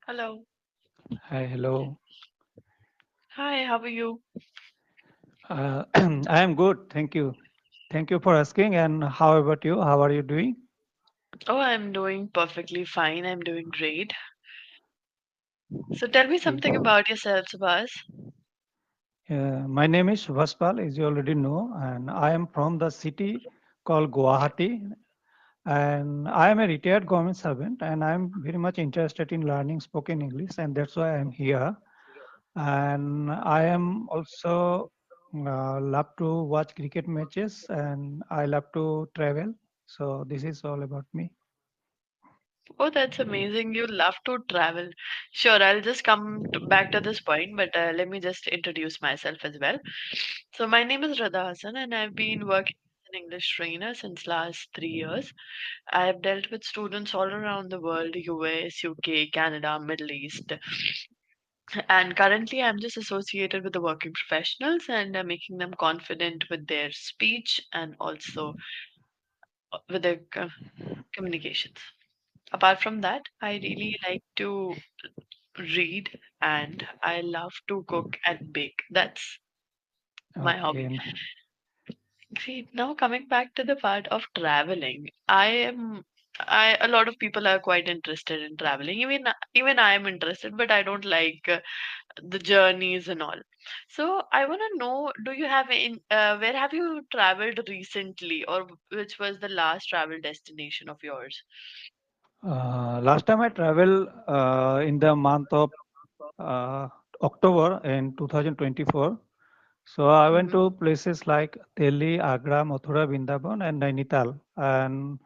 Hello. Hi, hello. Hi, how are you? I am good, thank you. Thank you for asking. And how about you? How are you doing? Oh, I'm doing perfectly fine. I'm doing great. So tell me Okay. something about yourself, Subhas. My name is Vaspal, as you already know, and I am from the city called Guwahati. And I am a retired government servant, and I am very much interested in learning spoken English, and that's why I am here. And I am also love to watch cricket matches, and I love to travel. So this is all about me. Oh, that's amazing. You love to travel. Sure, I'll just back to this point, but let me just introduce myself as well. So my name is Rida Hassan, and I've been working as an English trainer since last 3 years. I have dealt with students all around the world, US, UK, Canada, Middle East, and currently I'm just associated with the working professionals and making them confident with their speech and also with their communications. Apart from that, I really like to read and I love to cook and bake. That's my hobby. Okay. Great. Now coming back to the part of traveling, I a lot of people are quite interested in traveling. Even I am interested, but I don't like the journeys and all. So I want to know, do you have where have you traveled recently, or which was the last travel destination of yours? Last time I traveled in the month of uh, October in 2024. So I went Hmm. to places like Delhi, Agra, Mathura, Vrindavan, and Nainital. And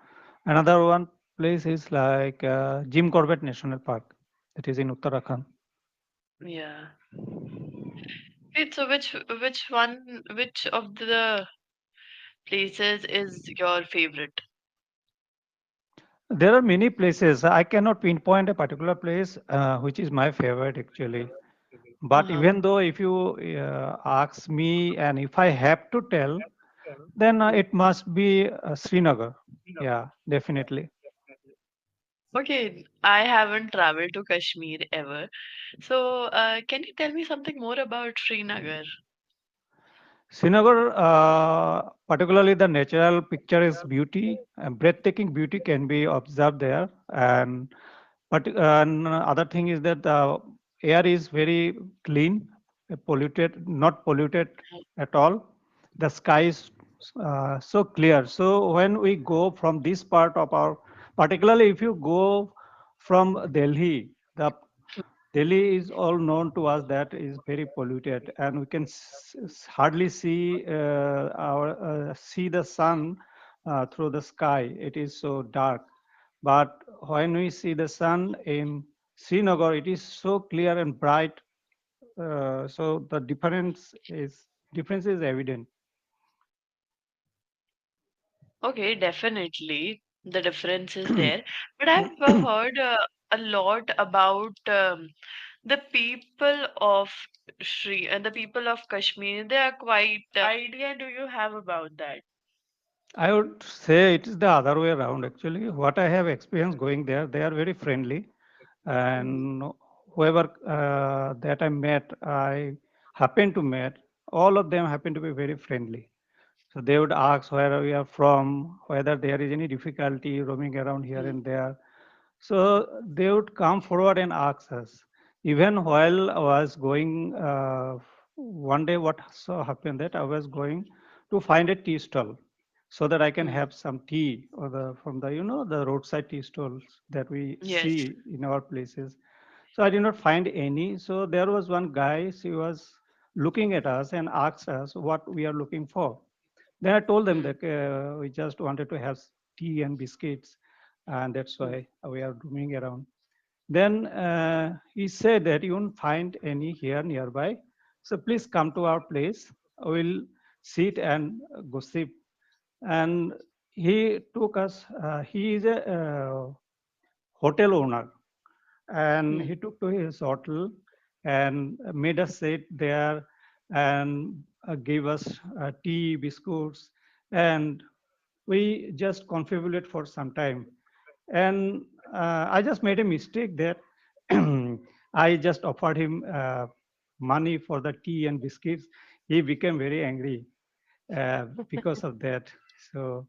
another one place is like Jim Corbett National Park, that is in Uttarakhand. Yeah. Wait, so which of the places is your favorite? There are many places. I cannot pinpoint a particular place which is my favorite actually. But Uh-huh. even though if you ask me and if I have to tell, then it must be Srinagar. Yeah, definitely. Okay, I haven't traveled to Kashmir ever. So, can you tell me something more about Srinagar? Srinagar, particularly the natural picture is beauty, breathtaking beauty can be observed there. And other thing is that the air is very clean, polluted, not polluted at all. The sky is so clear. So when we go from this part of our, particularly if you go from Delhi, the Delhi is all known to us that is very polluted, and we can hardly see the sun through the sky. It is so dark. But when we see the sun in Srinagar, it is so clear and bright. So the difference is evident. Okay, definitely the difference is there. But I've heard a lot about the people of the people of Kashmir. They are quite. Idea do you have about that? I would say it is the other way around actually. What I have experienced going there, they are very friendly, Mhm. and whoever that I met, I happened to meet, all of them happen to be very friendly. So they would ask where we are from, whether there is any difficulty roaming around here Mm. and there. So they would come forward and ask us. Even while I was going, one day what so happened that I was going to find a tea stall so that I can Mm. have some tea or from the the roadside tea stalls that we Yes. see in our places. So I did not find any. So there was one guy, she was looking at us and asked us what we are looking for. Then I told them Mm. that we just wanted to have tea and biscuits, and that's Mm. why we are roaming around. Then he said that you won't find any here nearby, so please come to our place. We'll sit and gossip. And he took us. He is a hotel owner, and Mm. he took to his hotel and made us sit there and gave us tea, biscuits, and we just confabulate for some time. And I just made a mistake there. I just offered him money for the tea and biscuits. He became very angry because of that. So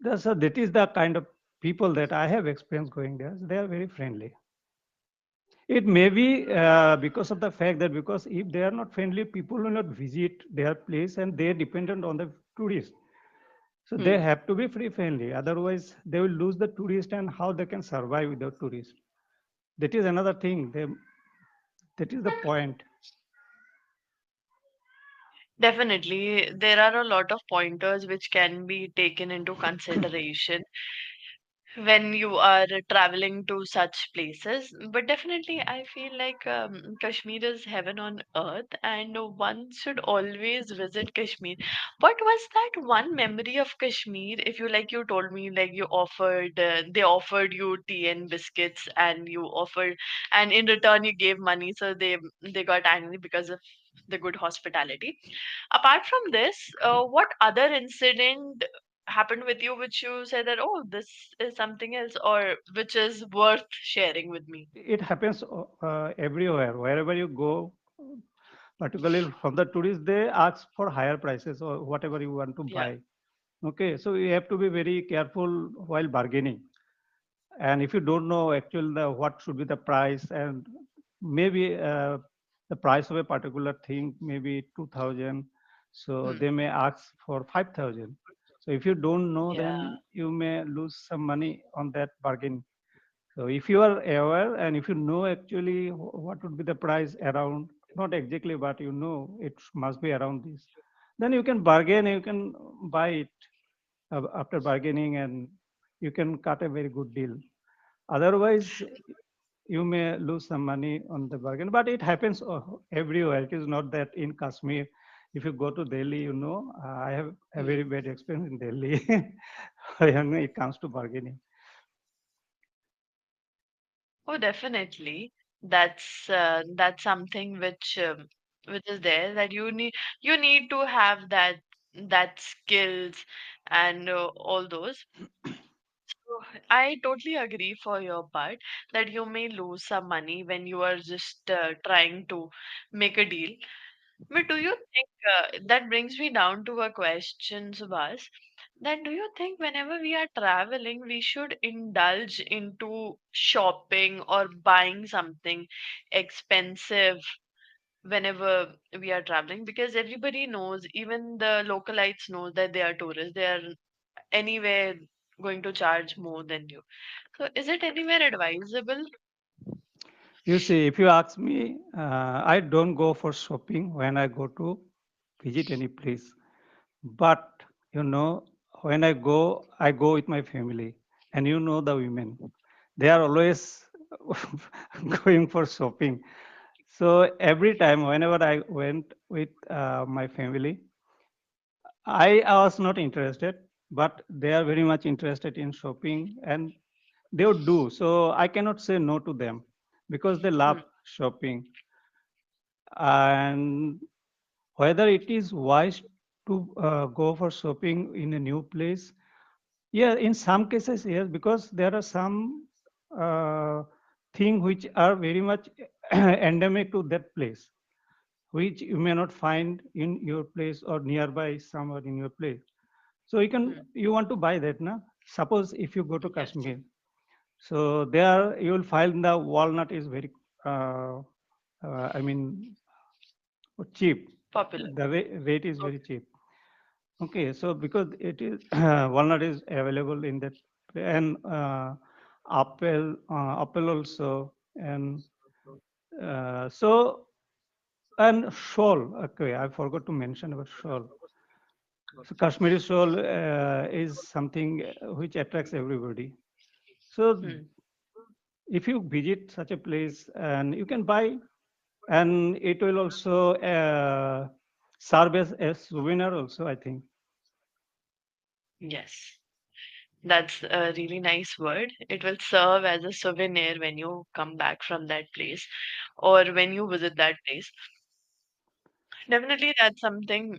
that is the kind of people that I have experienced going there. They are very friendly. It may be because of the fact that because if they are not friendly, people will not visit their place and they are dependent on the tourists. So they Hmm. have to be free friendly. Otherwise, they will lose the tourist and how they can survive without tourists. That is another thing. That is the point. Definitely, there are a lot of pointers which can be taken into consideration when you are traveling to such places. But definitely, I feel like Kashmir is heaven on earth, and one should always visit Kashmir. What was that one memory of Kashmir? If you like, you told me like you offered, they offered you tea and biscuits, and you offered, and in return you gave money, so they got angry because of the good hospitality. Apart from this, what other incident happened with you which you said that, oh, this is something else, or which is worth sharing with me? It happens everywhere. Wherever you go, particularly from the tourists, they ask for higher prices or whatever you want to Yeah. buy. Okay, so you have to be very careful while bargaining. And if you don't know actually what should be the price, and maybe the price of a particular thing maybe 2000, so Hmm. they may ask for 5000. So if you don't know, Yeah. then you may lose some money on that bargain. So if you are aware and if you know actually what would be the price around, not exactly, but you know it must be around this, then you can bargain, you can buy it after bargaining, and you can cut a very good deal. Otherwise, you may lose some money on the bargain, but it happens everywhere. It is not that in Kashmir. If you go to Delhi, you know, I have a Hmm. very bad experience in Delhi when it comes to bargaining. Oh, definitely. That's something which is there, that you need to have that skills and all those. So I totally agree for your part that you may lose some money when you are just trying to make a deal. But do you think that brings me down to a question, Subhas? Then do you think whenever we are traveling, we should indulge into shopping or buying something expensive whenever we are traveling? Because everybody knows, even the localites know that they are tourists. They are anywhere going to charge more than you. So is it anywhere advisable? You see, if you ask me, I don't go for shopping when I go to visit any place. But you know, when I go with my family, and you know the women, they are always going for shopping. So every time, whenever I went with my family, I was not interested, but they are very much interested in shopping, and they would do. So I cannot say no to them because they Hmm. love shopping. And whether it is wise to go for shopping in a new place, yeah, in some cases, yes, because there are some uh, things which are very much endemic to that place, which you may not find in your place or nearby somewhere in your place. So Hmm. you want to buy that, na? Suppose if you go to Yes. Kashmir, so there you will find the walnut is very, uh, I mean, cheap. Popular. The rate is very Okay. cheap. Okay, so because it is walnut is available in that, and apple also, and so and shawl. Okay, I forgot to mention about shawl. So Kashmiri shawl is something which attracts everybody. So Hmm. if you visit such a place, and you can buy, and it will also serve as a souvenir also, I think. Yes. That's a really nice word. It will serve as a souvenir when you come back from that place or when you visit that place. Definitely, that's something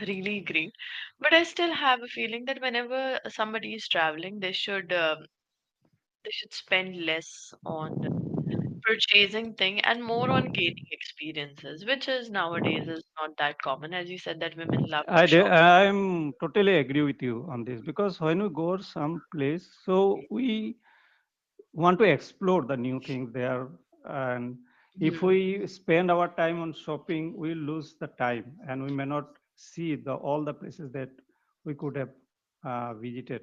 really great. But I still have a feeling that whenever somebody is traveling, they should spend less on. purchasing thing and more on gaining experiences, which is nowadays is not that common. As you said, that women love to shop. I'm totally agree with you on this because when we go some place, so we want to explore the new things there, and if Hmm. we spend our time on shopping, we lose the time, and we may not see the all the places that we could have visited.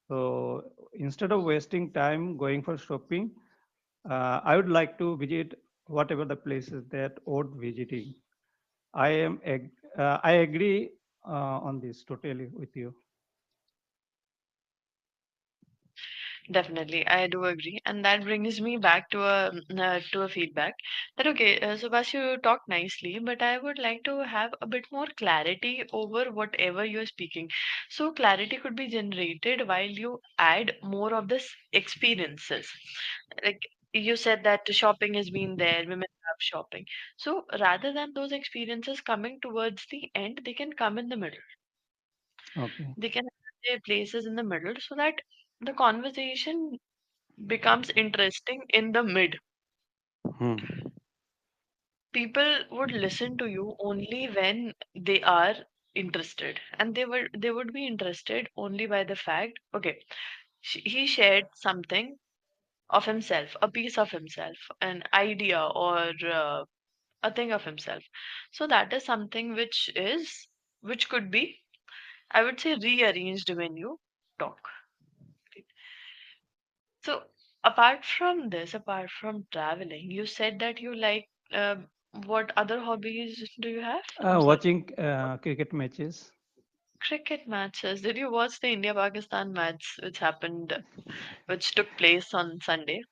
So instead of wasting time going for shopping, I would like to visit whatever the places that worth visiting. I agree on this totally with you. Definitely, I do agree, and that brings me back to a feedback that okay, Subhash, you talk nicely, but I would like to have a bit more clarity over whatever you're speaking. So clarity could be generated while you add more of this experiences. Like you said that shopping has been there, women love shopping. So rather than those experiences coming towards the end, they can come in the middle. Okay. They can have their places in the middle so that the conversation becomes interesting in the mid. Hmm. People would listen to you only when they are interested, and they would be interested only by the fact, okay, he shared something of himself, a piece of himself, an idea, or a thing of himself. So that is something which could be, I would say, rearranged when you talk. So, apart from traveling, you said that you like what other hobbies do you have? I'm sorry. Watching cricket matches. Cricket matches. Did you watch the India-Pakistan match which took place on Sunday?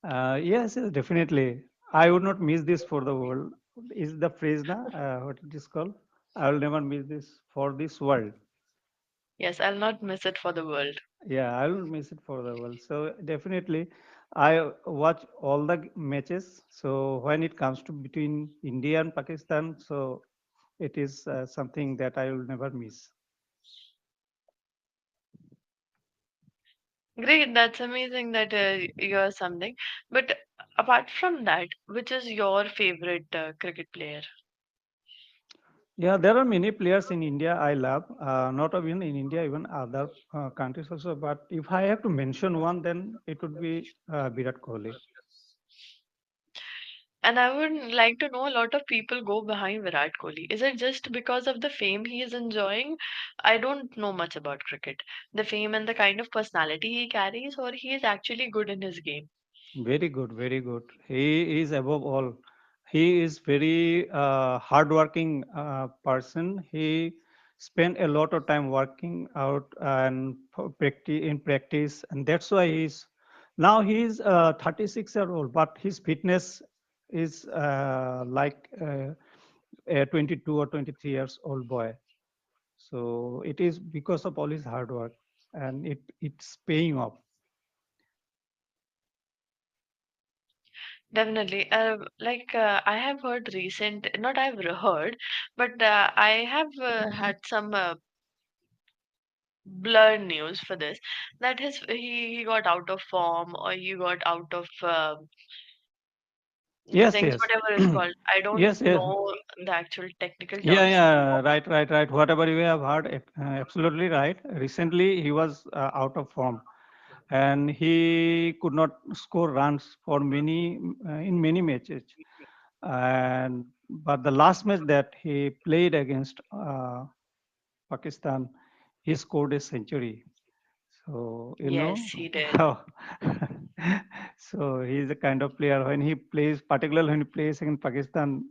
Yes, yes, definitely. I would not miss this for the world. Is the phrase na? What it is called? I will never miss this for this world. Yes, I'll not miss it for the world. Yeah, I will miss it for the world. So definitely, I watch all the matches. So when it comes to between India and Pakistan, so it is something that I will never miss. Great, that's amazing that you're something. But apart from that, which is your favorite cricket player? Yeah, there are many players in India I love. Not even in India, even other countries also. But if I have to mention one, then it would be Virat Kohli. And I would like to know, a lot of people go behind Virat Kohli. Is it just because of the fame he is enjoying? I don't know much about cricket. The fame and the kind of personality he carries, or he is actually good in his game. Very good, very good. He is above all. He is very hardworking person. He spent a lot of time working out and practice in practice, and that's why he's now he's 36 year old, but his fitness is like a 22 or 23 years old boy. So it is because of all his hard work, and it's paying off. Definitely. I have heard not I've heard, but I have had some blurred news for this, that he got out of form, or he got out of the Yes, things, yes. whatever is called. I don't Yes, yes. know the actual technical Yeah, terms. yeah, right, right, right. Whatever you have heard, absolutely right. Recently, he was out of form, and he could not score runs for many in many matches. And but the last match that he played against Pakistan, he scored a century. So you Yes, know he did. how. So he's the kind of player when he plays, particularly when he plays against Pakistan,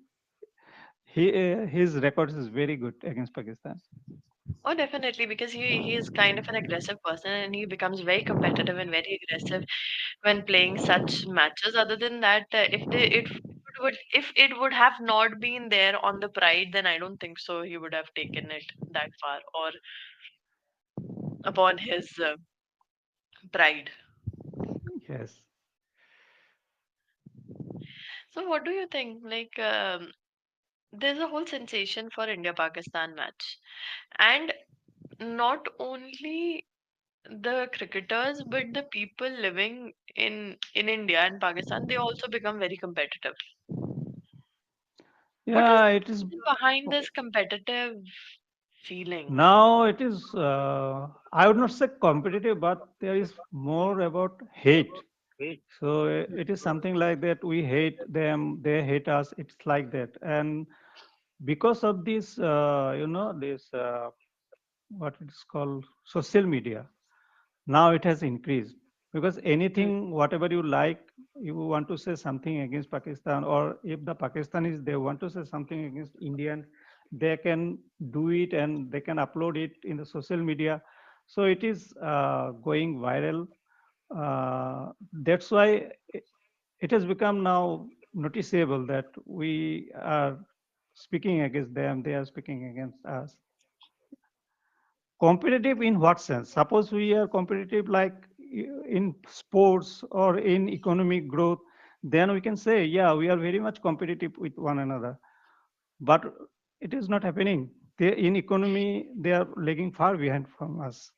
his record is very good against Pakistan. Oh, definitely, because he is kind of an aggressive person, and he becomes very competitive and very aggressive when playing such matches. Other than that, if it would have not been there on the pride, then I don't think so he would have taken it that far, or upon his pride. Yes. So, what do you think? There's a whole sensation for India Pakistan match, and not only the cricketers, but the people living in India and Pakistan, they also become very competitive. What is Yeah, the it is. reason behind this competitive feeling? Now it is, I would not say competitive, but there is more about hate. So it is something like that. We hate them, they hate us. It's like that. And because of this, this what it is called social media, now it has increased because Mm, anything, whatever you like, you want to say something against Pakistan, or if the Pakistanis they want to say something against Indian, they can do it and they can upload it in the social media. So it is going viral. That's why it has become now noticeable that we are speaking against them, they are speaking against us. Competitive in what sense? Suppose we are competitive like in sports or in economic growth, then we can say, yeah, we are very much competitive with one another. But it is not happening. In economy, they are lagging far behind from us.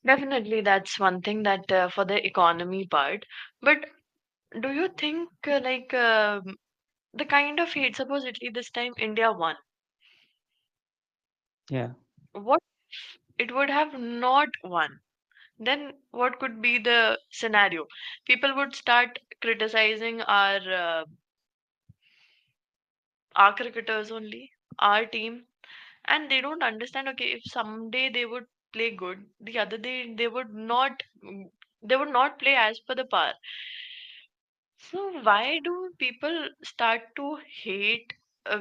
Definitely, that's one thing that for the economy part. But do you think the kind of hate, supposedly this time India won. Yeah. What if it would have not won? Then what could be the scenario? People would start criticizing our cricketers only, our team, and they don't understand. Okay, if someday they would play good, the other day they would not play as per the par. So why do people start to hate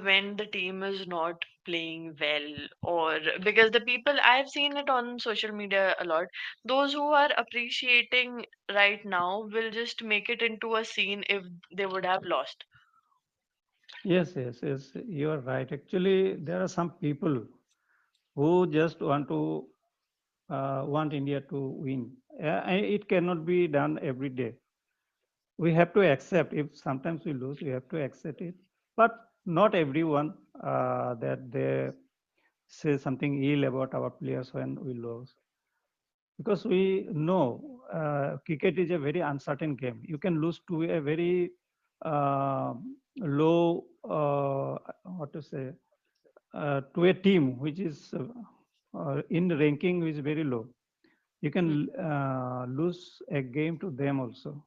when the team is not playing well? Or because the people, I've seen it on social media a lot, those who are appreciating right now will just make it into a scene if they would have lost. Yes, yes, yes. You are right. Actually, there are some people who just want India to win. It cannot be done every day. We have to accept if sometimes we lose, we have to accept it. But not everyone that they say something ill about our players when we lose, because we know cricket is a very uncertain game. You can lose to a very uh, low, what to say, to a team which is in ranking which is very low. You Hmm. can lose a game to them also,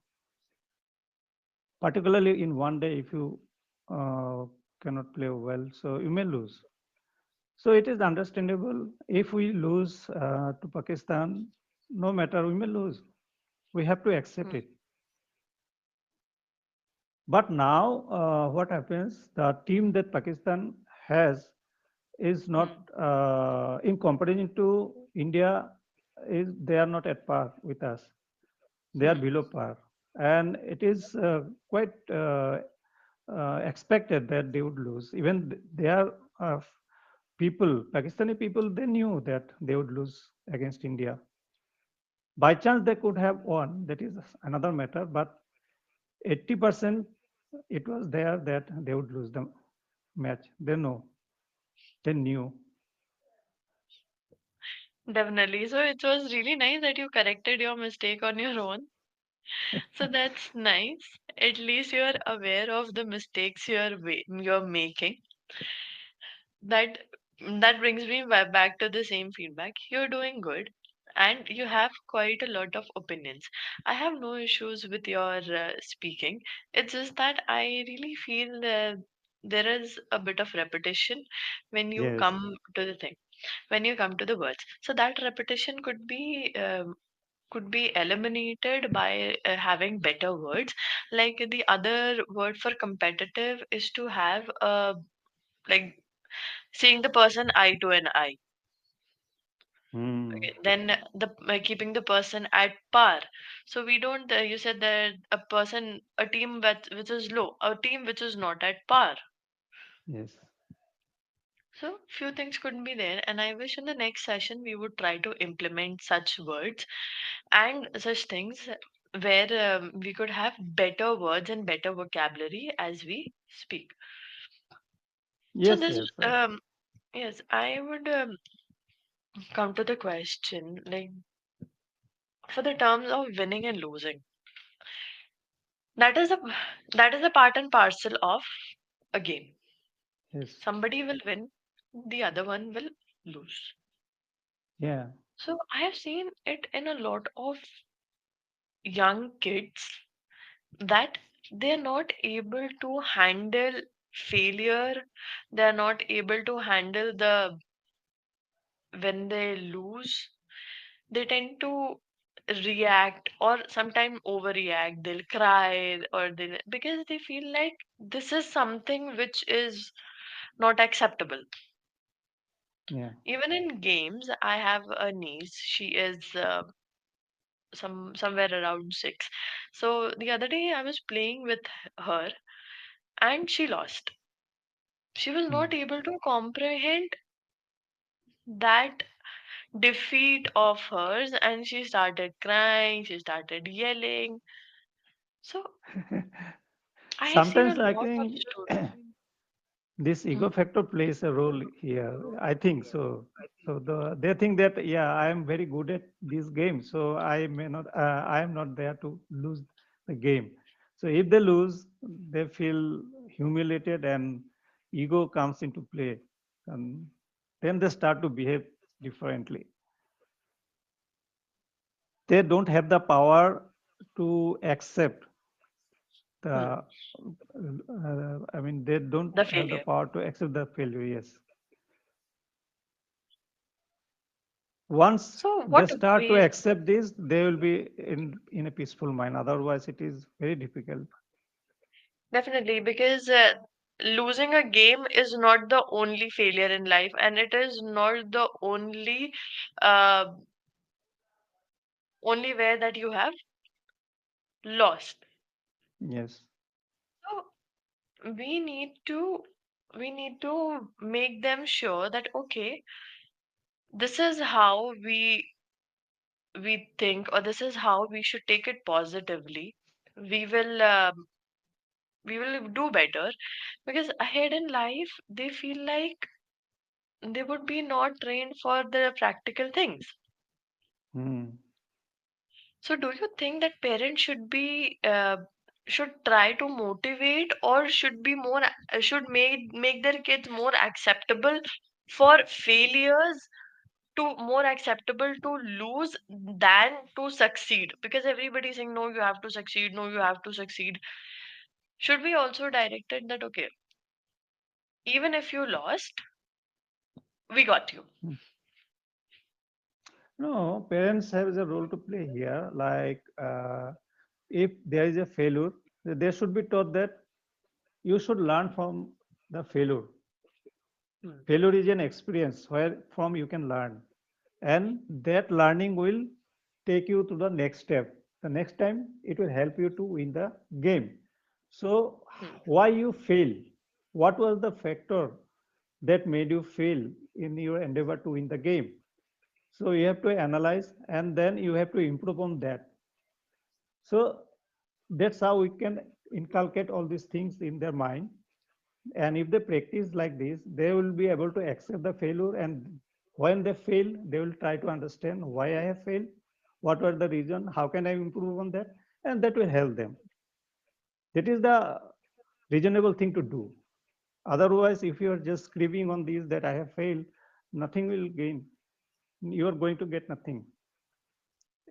particularly in one day if you uh, cannot play well, so you may lose. So it is understandable if we lose to Pakistan, no matter, we may lose. We have to accept Hmm. it. But now, what happens? The team that Pakistan has is Hmm. not, in comparison to India, is they are not at par with us. They are Hmm. below par, and it is quite expected that they would lose. Even they are people, Pakistani people, they knew that they would lose against India. By chance, they could have won. That is another matter. But 80% it was there that they would lose the match. They know. They knew. Definitely. So it was really nice that you corrected your mistake on your own. So that's nice. At least you're aware of the mistakes you're making. That that brings me back to the same feedback. You're doing good, and you have quite a lot of opinions. I have no issues with your speaking. It's just that I really feel there is a bit of repetition when you Yes. come to the thing, when you come to the words. So that repetition could be eliminated by having better words. Like the other word for competitive is to have a like seeing the person eye to an eye. Hmm. Okay, then keeping the person at par. So we don't. You said that a team which is low, a team which is not at par. Yes. So few things couldn't be there, and I wish in the next session we would try to implement such words and such things where we could have better words and better vocabulary as we speak. So Yes. this Yes. Yes, I would come to the question like for the terms of winning and losing. That is a that is a part and parcel of a game. Yes. Somebody will win, the other one will lose. Yeah. So I have seen it in a lot of young kids that they're not able to handle failure. They're not able to handle the when they lose. They tend to react or sometimes overreact. They'll cry or they because they feel like this is something which is not acceptable. Yeah. Even in games, I have a niece. She is somewhere around 6. So the other day I was playing with her and she lost. She was Mm. not able to comprehend that defeat of hers and she started crying, she started yelling. So I have seen a Sometimes I lot of think students. this ego Hmm. factor plays a role here. I think so. So they think that yeah, I am very good at this game, so I may not. I am not there to lose the game. So if they lose, they feel humiliated and ego comes into play, and then they start to behave differently. They don't have the power to accept Hmm. the. I mean, they don't The have the failure. power to accept the failure. Yes. Once So they what start to way accept this, they will be in a peaceful mind. Otherwise, it is very difficult. definitely because losing a game is not the only failure in life and it is not the uh, only way that you have lost. Yes. So we need to we need to make them sure that okay, this is how we think or this is how we should take it positively. We will we will do better because ahead in life they feel like they would be not trained for the practical things. Hmm. So do you think that parents should try to motivate or should be more should make their kids more acceptable for failures, to more acceptable to lose than to succeed, because everybody is saying no you have to succeed, no you have to succeed. Should we also direct it that okay, even if you lost, we got you. Hmm. No, parents have a role to play here. Like if there is a failure, they should be taught that you should learn from the failure. Hmm. Failure is an experience where from you can learn, and that learning will take you to the next step. The next time it will help you to win the game. So Hmm. why you fail, what was the factor that made you fail in your endeavor to win the game? So you have to analyze and then you have to improve on that. So that's how we can inculcate all these things in their mind. And if they practice like this, they will be able to accept the failure. And when they fail, they will try to understand why I have failed, what were the reason, how can I improve on that, and that will help them. That is the reasonable thing to do. Otherwise, if you are just screaming on these that I have failed, nothing will gain. You are going to get nothing.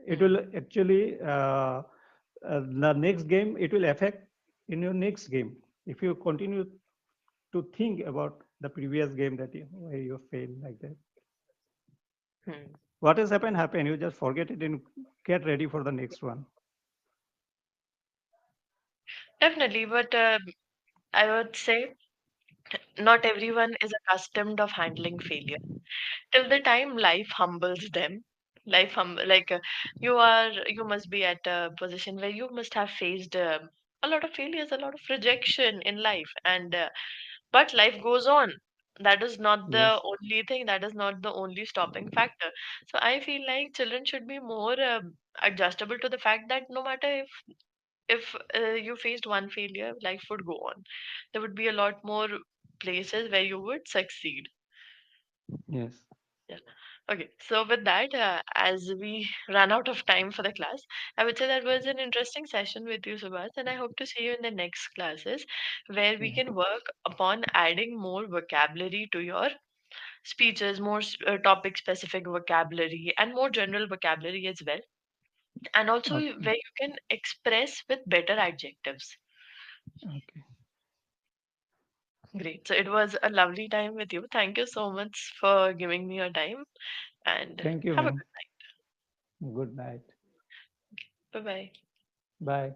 It will Hmm. actually the next game it will affect in your next game if you continue to think about the previous game that where you failed like that. Hmm. What has happened, you just forget it and get ready for the next one. Definitely, but I would say not everyone is accustomed of handling failure till the time life humbles them. Like you must be at a position where you must have faced a lot of failures, a lot of rejection in life, and but life goes on. That is not the Yes. only thing, that is not the only stopping factor. So I feel like children should be more adjustable to the fact that no matter if you faced one failure, life would go on. There would be a lot more places where you would succeed. Yes. Yeah. Okay. So with that, as we run out of time for the class, I would say that was an interesting session with you, Subhas, and I hope to see you in the next classes where we Yeah. can work upon adding more vocabulary to your speeches, more topic specific vocabulary, and more general vocabulary as well. And also Okay. where you can express with better adjectives. Okay. Great. So it was a lovely time with you. Thank you so much for giving me your time and Thank you, have a ma'am. good Good night. night. Bye bye. Bye.